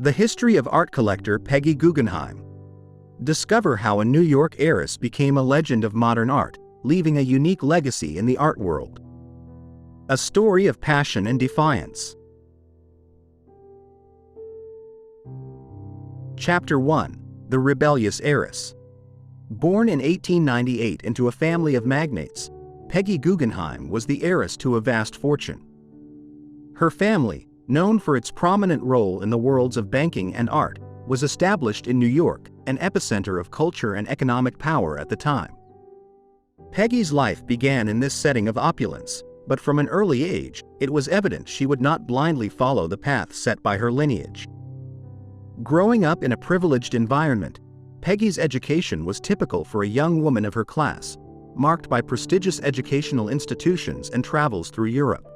The history of art collector Peggy Guggenheim. Discover how a New York heiress became a legend of modern art, leaving a unique legacy in the art world. A story of passion and defiance. Chapter 1. The Rebellious Heiress. Born in 1898 into a family of magnates, Peggy Guggenheim was the heiress to a vast fortune. Her family, known for its prominent role in the worlds of banking and art, was established in New York, an epicenter of culture and economic power at the time. Peggy's life began in this setting of opulence, but from an early age, it was evident she would not blindly follow the path set by her lineage. Growing up in a privileged environment, Peggy's education was typical for a young woman of her class, marked by prestigious educational institutions and travels through Europe.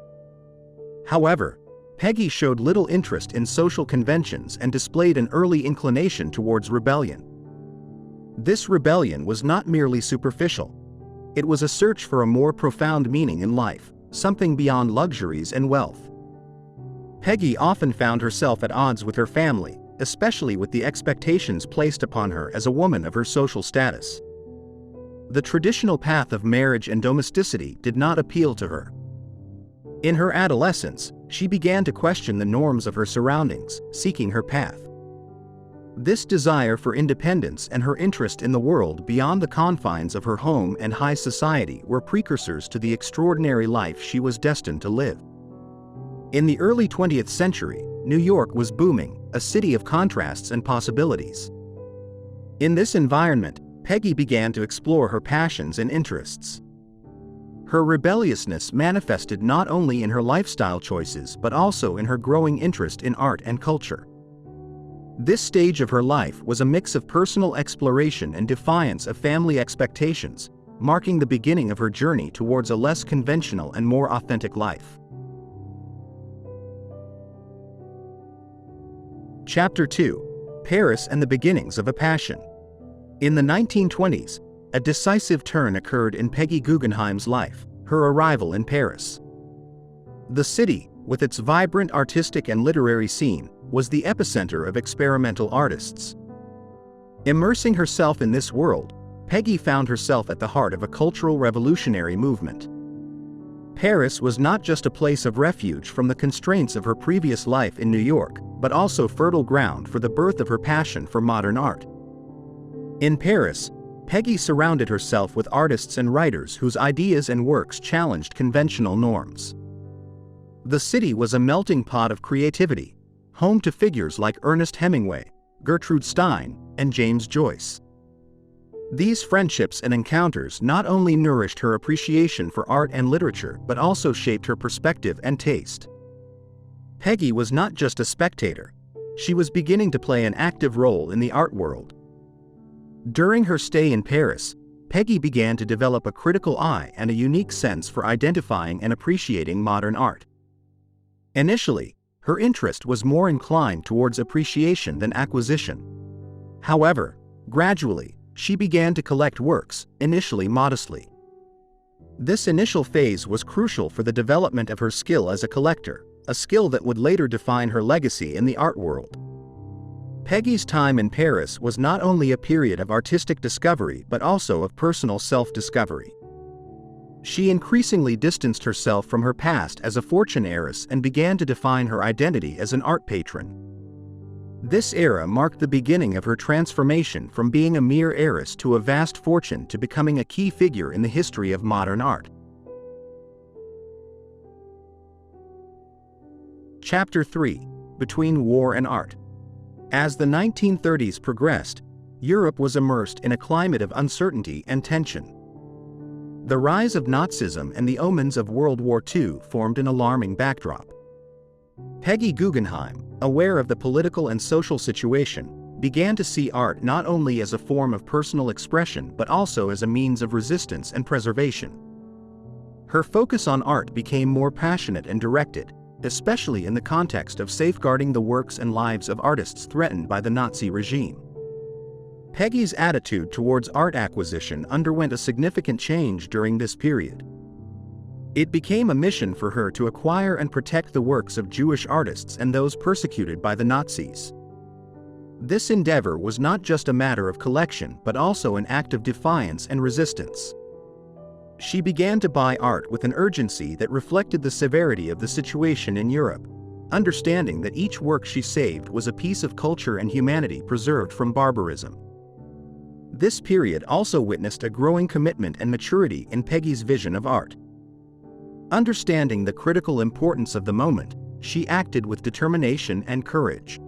However, Peggy showed little interest in social conventions and displayed an early inclination towards rebellion. This rebellion was not merely superficial. It was a search for a more profound meaning in life, something beyond luxuries and wealth. Peggy often found herself at odds with her family, especially with the expectations placed upon her as a woman of her social status. The traditional path of marriage and domesticity did not appeal to her. In her adolescence, she began to question the norms of her surroundings, seeking her path. This desire for independence and her interest in the world beyond the confines of her home and high society were precursors to the extraordinary life she was destined to live. In the early 20th century, New York was booming, a city of contrasts and possibilities. In this environment, Peggy began to explore her passions and interests. Her rebelliousness manifested not only in her lifestyle choices but also in her growing interest in art and culture. This stage of her life was a mix of personal exploration and defiance of family expectations, marking the beginning of her journey towards a less conventional and more authentic life. Chapter 2. Paris and the Beginnings of a Passion. In the 1920s, a decisive turn occurred in Peggy Guggenheim's life, her arrival in Paris. The city, with its vibrant artistic and literary scene, was the epicenter of experimental artists. Immersing herself in this world, Peggy found herself at the heart of a cultural revolutionary movement. Paris was not just a place of refuge from the constraints of her previous life in New York, but also fertile ground for the birth of her passion for modern art. In Paris, Peggy surrounded herself with artists and writers whose ideas and works challenged conventional norms. The city was a melting pot of creativity, home to figures like Ernest Hemingway, Gertrude Stein, and James Joyce. These friendships and encounters not only nourished her appreciation for art and literature but also shaped her perspective and taste. Peggy was not just a spectator. She was beginning to play an active role in the art world. During her stay in Paris, Peggy began to develop a critical eye and a unique sense for identifying and appreciating modern art. Initially, her interest was more inclined towards appreciation than acquisition. However, gradually, she began to collect works, initially modestly. This initial phase was crucial for the development of her skill as a collector, a skill that would later define her legacy in the art world. Peggy's time in Paris was not only a period of artistic discovery but also of personal self-discovery. She increasingly distanced herself from her past as a fortune heiress and began to define her identity as an art patron. This era marked the beginning of her transformation from being a mere heiress to a vast fortune to becoming a key figure in the history of modern art. Chapter 3. Between War and Art. As the 1930s progressed, Europe was immersed in a climate of uncertainty and tension. The rise of Nazism and the omens of World War II formed an alarming backdrop. Peggy Guggenheim, aware of the political and social situation, began to see art not only as a form of personal expression but also as a means of resistance and preservation. Her focus on art became more passionate and directed, especially in the context of safeguarding the works and lives of artists threatened by the Nazi regime. Peggy's attitude towards art acquisition underwent a significant change during this period. It became a mission for her to acquire and protect the works of Jewish artists and those persecuted by the Nazis. This endeavor was not just a matter of collection but also an act of defiance and resistance. She began to buy art with an urgency that reflected the severity of the situation in Europe, understanding that each work she saved was a piece of culture and humanity preserved from barbarism. This period also witnessed a growing commitment and maturity in Peggy's vision of art. Understanding the critical importance of the moment, she acted with determination and courage.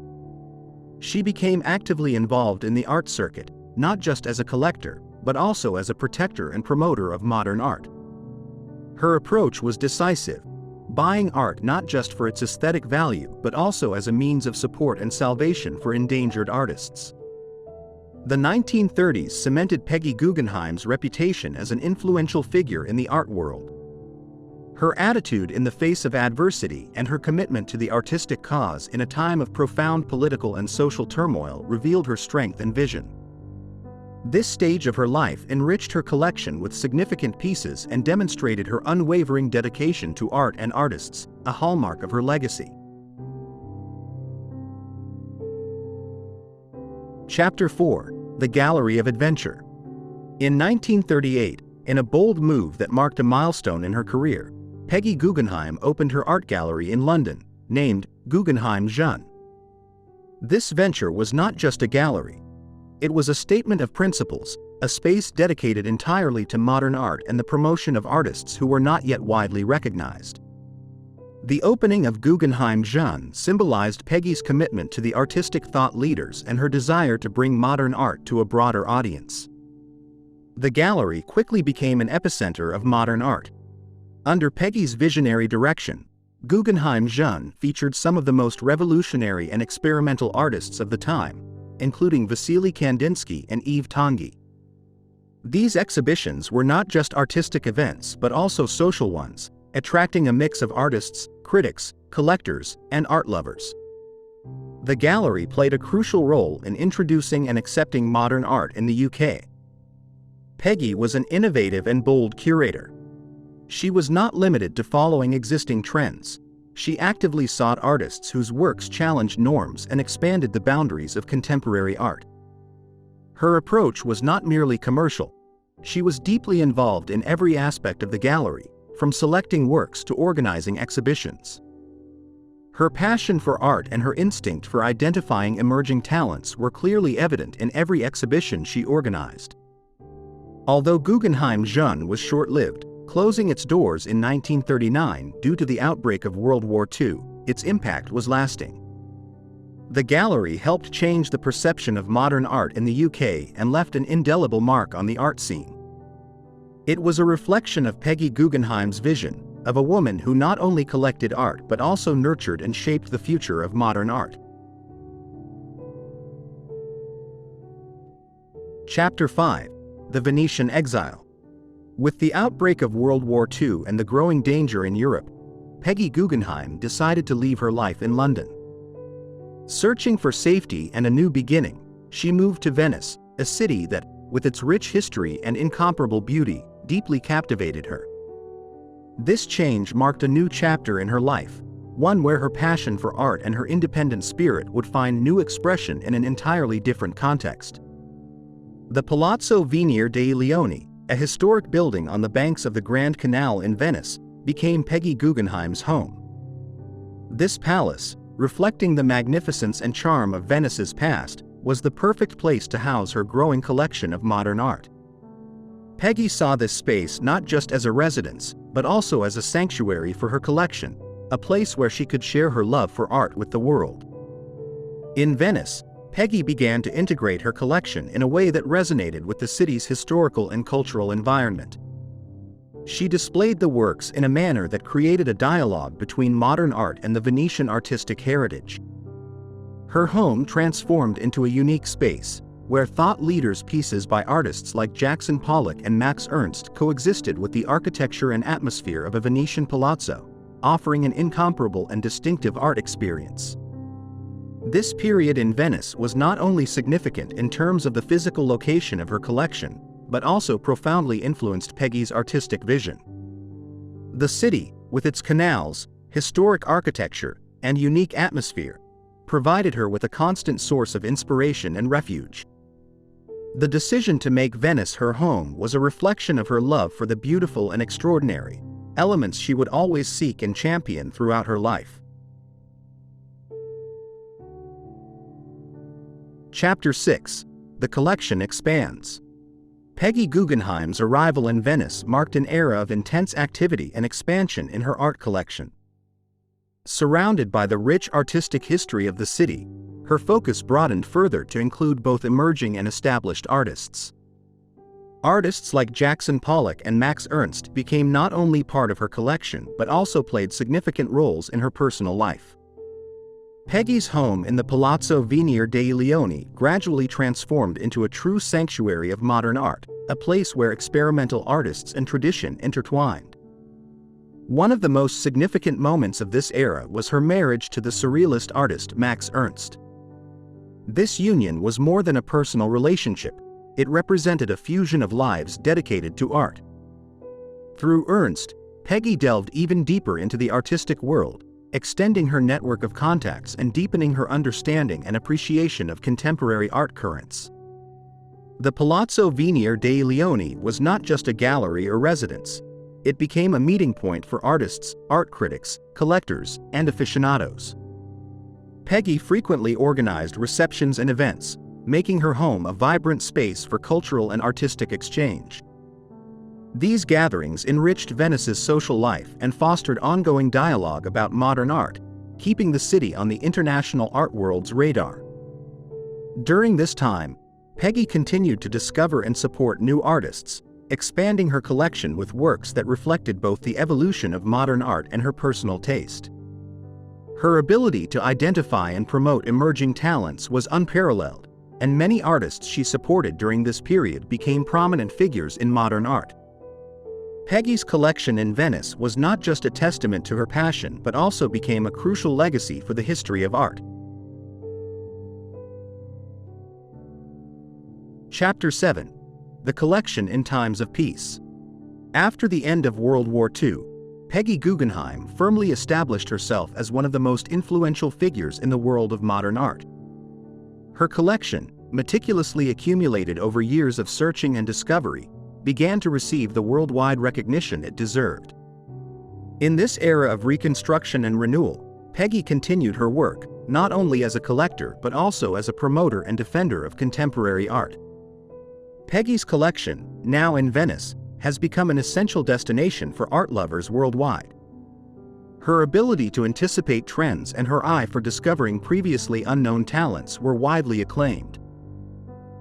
She became actively involved in the art circuit, not just as a collector, but also as a protector and promoter of modern art. Her approach was decisive, buying art not just for its aesthetic value but also as a means of support and salvation for endangered artists. The 1930s cemented Peggy Guggenheim's reputation as an influential figure in the art world. Her attitude in the face of adversity and her commitment to the artistic cause in a time of profound political and social turmoil revealed her strength and vision. This stage of her life enriched her collection with significant pieces and demonstrated her unwavering dedication to art and artists, a hallmark of her legacy. Chapter 4: The Gallery of Adventure. In 1938, in a bold move that marked a milestone in her career, Peggy Guggenheim opened her art gallery in London, named Guggenheim Jeune. This venture was not just a gallery. It was a statement of principles, a space dedicated entirely to modern art and the promotion of artists who were not yet widely recognized. The opening of Guggenheim Jeune symbolized Peggy's commitment to the artistic thought leaders and her desire to bring modern art to a broader audience. The gallery quickly became an epicenter of modern art. Under Peggy's visionary direction, Guggenheim Jeune featured some of the most revolutionary and experimental artists of the time, including Wassily Kandinsky and Yves Tanguy. These exhibitions were not just artistic events but also social ones, attracting a mix of artists, critics, collectors, and art lovers. The gallery played a crucial role in introducing and accepting modern art in the UK. Peggy was an innovative and bold curator. She was not limited to following existing trends. She actively sought artists whose works challenged norms and expanded the boundaries of contemporary art. Her approach was not merely commercial. She was deeply involved in every aspect of the gallery, from selecting works to organizing exhibitions. Her passion for art and her instinct for identifying emerging talents were clearly evident in every exhibition she organized. Although Guggenheim Jeune was short-lived, closing its doors in 1939 due to the outbreak of World War II, its impact was lasting. The gallery helped change the perception of modern art in the UK and left an indelible mark on the art scene. It was a reflection of Peggy Guggenheim's vision, of a woman who not only collected art but also nurtured and shaped the future of modern art. Chapter 5: The Venetian Exile. With the outbreak of World War II and the growing danger in Europe, Peggy Guggenheim decided to leave her life in London. Searching for safety and a new beginning, she moved to Venice, a city that, with its rich history and incomparable beauty, deeply captivated her. This change marked a new chapter in her life, one where her passion for art and her independent spirit would find new expression in an entirely different context. The Palazzo Venier dei Leoni, a historic building on the banks of the Grand Canal in Venice, became Peggy Guggenheim's home. This palace, reflecting the magnificence and charm of Venice's past, was the perfect place to house her growing collection of modern art. Peggy saw this space not just as a residence, but also as a sanctuary for her collection, a place where she could share her love for art with the world. In Venice, Peggy began to integrate her collection in a way that resonated with the city's historical and cultural environment. She displayed the works in a manner that created a dialogue between modern art and the Venetian artistic heritage. Her home transformed into a unique space, where thought leaders' pieces by artists like Jackson Pollock and Max Ernst coexisted with the architecture and atmosphere of a Venetian palazzo, offering an incomparable and distinctive art experience. This period in Venice was not only significant in terms of the physical location of her collection, but also profoundly influenced Peggy's artistic vision. The city, with its canals, historic architecture, and unique atmosphere, provided her with a constant source of inspiration and refuge. The decision to make Venice her home was a reflection of her love for the beautiful and extraordinary, elements she would always seek and champion throughout her life. Chapter 6. The collection expands. Peggy Guggenheim's arrival in Venice marked an era of intense activity and expansion in her art collection. Surrounded by the rich artistic history of the city, her focus broadened further to include both emerging and established artists. Artists like Jackson Pollock and Max Ernst became not only part of her collection but also played significant roles in her personal life. Peggy's home in the Palazzo Venetian dei Leoni gradually transformed into a true sanctuary of modern art, a place where experimental artists and tradition intertwined. One of the most significant moments of this era was her marriage to the surrealist artist Max Ernst. This union was more than a personal relationship, it represented a fusion of lives dedicated to art. Through Ernst, Peggy delved even deeper into the artistic world, extending her network of contacts and deepening her understanding and appreciation of contemporary art currents. The Palazzo Venetian dei Leoni was not just a gallery or residence. It became a meeting point for artists, art critics, collectors, and aficionados. Peggy frequently organized receptions and events, making her home a vibrant space for cultural and artistic exchange. These gatherings enriched Venice's social life and fostered ongoing dialogue about modern art, keeping the city on the international art world's radar. During this time, Peggy continued to discover and support new artists, expanding her collection with works that reflected both the evolution of modern art and her personal taste. Her ability to identify and promote emerging talents was unparalleled, and many artists she supported during this period became prominent figures in modern art. Peggy's collection in Venice was not just a testament to her passion but also became a crucial legacy for the history of art. Chapter 7. The collection in times of peace. After the end of World War II, Peggy Guggenheim firmly established herself as one of the most influential figures in the world of modern art. Her collection, meticulously accumulated over years of searching and discovery, began to receive the worldwide recognition it deserved. In this era of reconstruction and renewal, Peggy continued her work, not only as a collector but also as a promoter and defender of contemporary art. Peggy's collection, now in Venice, has become an essential destination for art lovers worldwide. Her ability to anticipate trends and her eye for discovering previously unknown talents were widely acclaimed.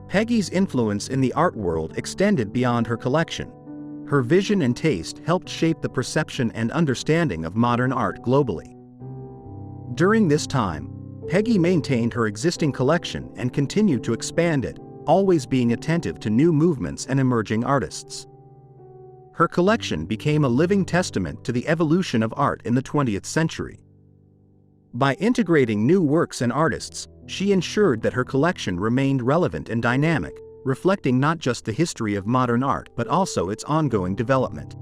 Peggy's influence in the art world extended beyond her collection. Her vision and taste helped shape the perception and understanding of modern art globally. During this time, Peggy maintained her existing collection and continued to expand it, always being attentive to new movements and emerging artists. Her collection became a living testament to the evolution of art in the 20th century. By integrating new works and artists, she ensured that her collection remained relevant and dynamic, reflecting not just the history of modern art but also its ongoing development.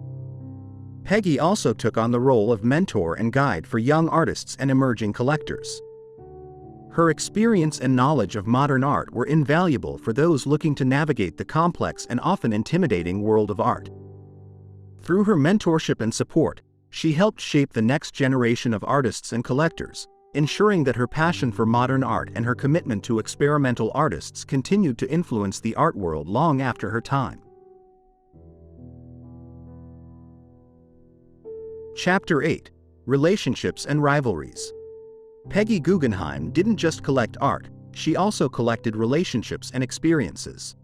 Peggy also took on the role of mentor and guide for young artists and emerging collectors. Her experience and knowledge of modern art were invaluable for those looking to navigate the complex and often intimidating world of art. Through her mentorship and support, she helped shape the next generation of artists and collectors, ensuring that her passion for modern art and her commitment to experimental artists continued to influence the art world long after her time. Chapter 8. Relationships and Rivalries. Peggy Guggenheim didn't just collect art, she also collected relationships and experiences.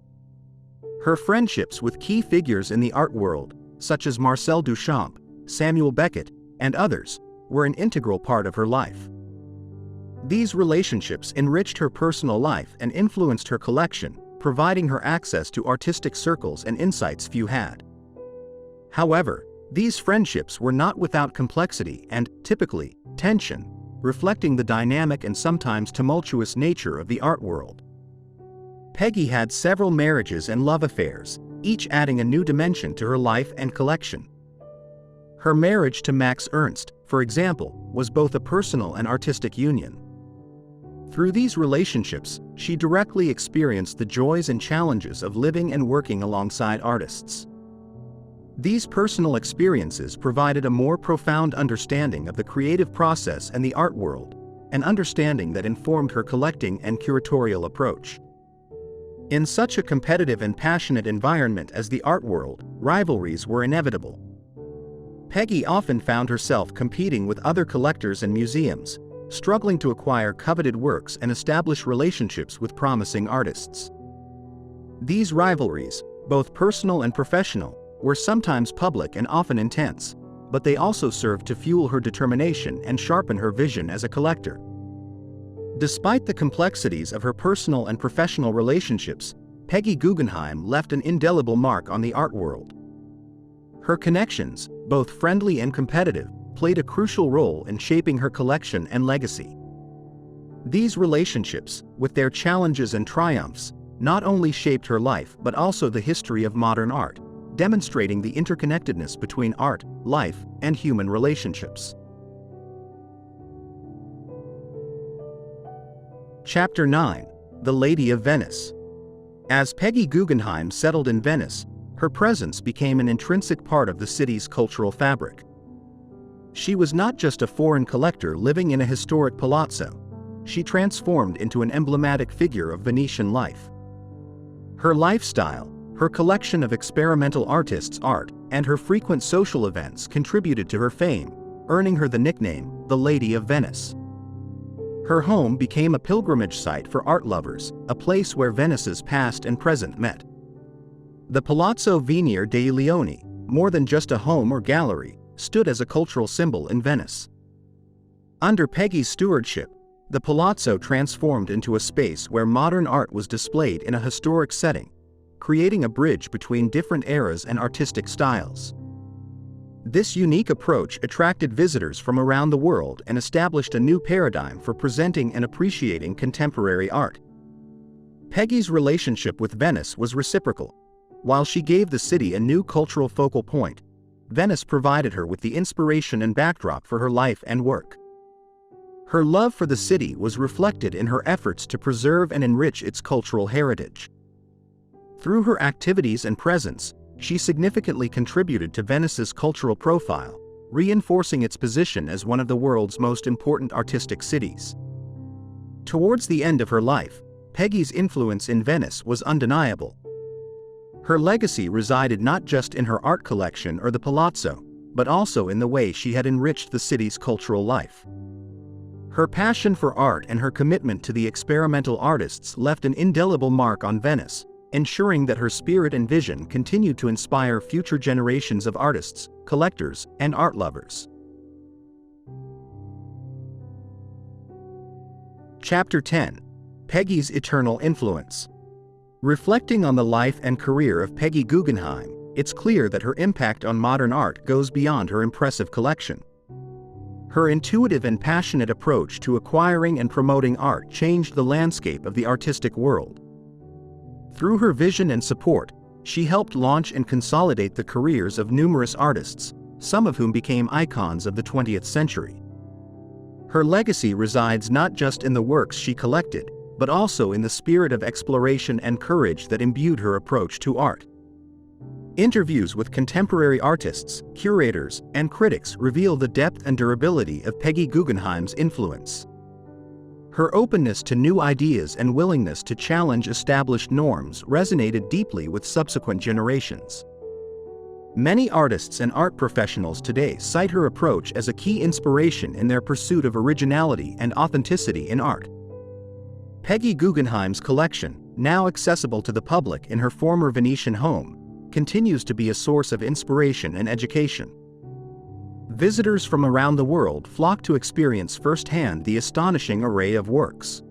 Her friendships with key figures in the art world, such as Marcel Duchamp, Samuel Beckett, and others, were an integral part of her life. These relationships enriched her personal life and influenced her collection, providing her access to artistic circles and insights few had. However, these friendships were not without complexity and, typically, tension, reflecting the dynamic and sometimes tumultuous nature of the art world. Peggy had several marriages and love affairs, each adding a new dimension to her life and collection. Her marriage to Max Ernst, for example, was both a personal and artistic union. Through these relationships, she directly experienced the joys and challenges of living and working alongside artists. These personal experiences provided a more profound understanding of the creative process and the art world, an understanding that informed her collecting and curatorial approach. In such a competitive and passionate environment as the art world, rivalries were inevitable. Peggy often found herself competing with other collectors and museums, struggling to acquire coveted works and establish relationships with promising artists. These rivalries, both personal and professional, were sometimes public and often intense, but they also served to fuel her determination and sharpen her vision as a collector. Despite the complexities of her personal and professional relationships, Peggy Guggenheim left an indelible mark on the art world. Her connections, both friendly and competitive, played a crucial role in shaping her collection and legacy. These relationships, with their challenges and triumphs, not only shaped her life but also the history of modern art, demonstrating the interconnectedness between art, life, and human relationships. Chapter 9: The Lady of Venice. As Peggy Guggenheim settled in Venice, her presence became an intrinsic part of the city's cultural fabric. She was not just a foreign collector living in a historic palazzo. She transformed into an emblematic figure of Venetian life. Her lifestyle, her collection of experimental artists' art, and her frequent social events contributed to her fame, earning her the nickname, the Lady of Venice. Her home became a pilgrimage site for art lovers, a place where Venice's past and present met. The Palazzo Venier dei Leoni, more than just a home or gallery, stood as a cultural symbol in Venice. Under Peggy's stewardship, the palazzo transformed into a space where modern art was displayed in a historic setting, creating a bridge between different eras and artistic styles. This unique approach attracted visitors from around the world and established a new paradigm for presenting and appreciating contemporary art. Peggy's relationship with Venice was reciprocal. While she gave the city a new cultural focal point, Venice provided her with the inspiration and backdrop for her life and work. Her love for the city was reflected in her efforts to preserve and enrich its cultural heritage. Through her activities and presence, she significantly contributed to Venice's cultural profile, reinforcing its position as one of the world's most important artistic cities. Towards the end of her life, Peggy's influence in Venice was undeniable. Her legacy resided not just in her art collection or the palazzo, but also in the way she had enriched the city's cultural life. Her passion for art and her commitment to the experimental artists left an indelible mark on Venice, ensuring that her spirit and vision continued to inspire future generations of artists, collectors, and art lovers. Chapter 10: Peggy's Eternal Influence. Reflecting on the life and career of Peggy Guggenheim, it's clear that her impact on modern art goes beyond her impressive collection. Her intuitive and passionate approach to acquiring and promoting art changed the landscape of the artistic world. Through her vision and support, she helped launch and consolidate the careers of numerous artists, some of whom became icons of the 20th century. Her legacy resides not just in the works she collected, but also in the spirit of exploration and courage that imbued her approach to art. Interviews with contemporary artists, curators, and critics reveal the depth and durability of Peggy Guggenheim's influence. Her openness to new ideas and willingness to challenge established norms resonated deeply with subsequent generations. Many artists and art professionals today cite her approach as a key inspiration in their pursuit of originality and authenticity in art. Peggy Guggenheim's collection, now accessible to the public in her former Venetian home, continues to be a source of inspiration and education. Visitors from around the world flock to experience firsthand the astonishing array of works.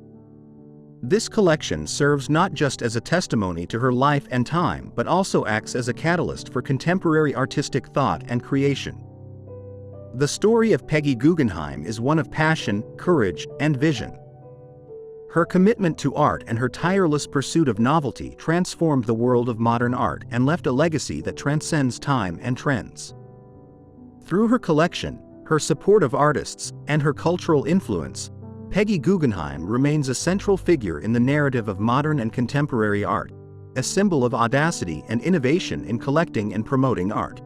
This collection serves not just as a testimony to her life and time but also acts as a catalyst for contemporary artistic thought and creation. The story of Peggy Guggenheim is one of passion, courage, and vision. Her commitment to art and her tireless pursuit of novelty transformed the world of modern art and left a legacy that transcends time and trends. Through her collection, her support of artists, and her cultural influence, Peggy Guggenheim remains a central figure in the narrative of modern and contemporary art, a symbol of audacity and innovation in collecting and promoting art.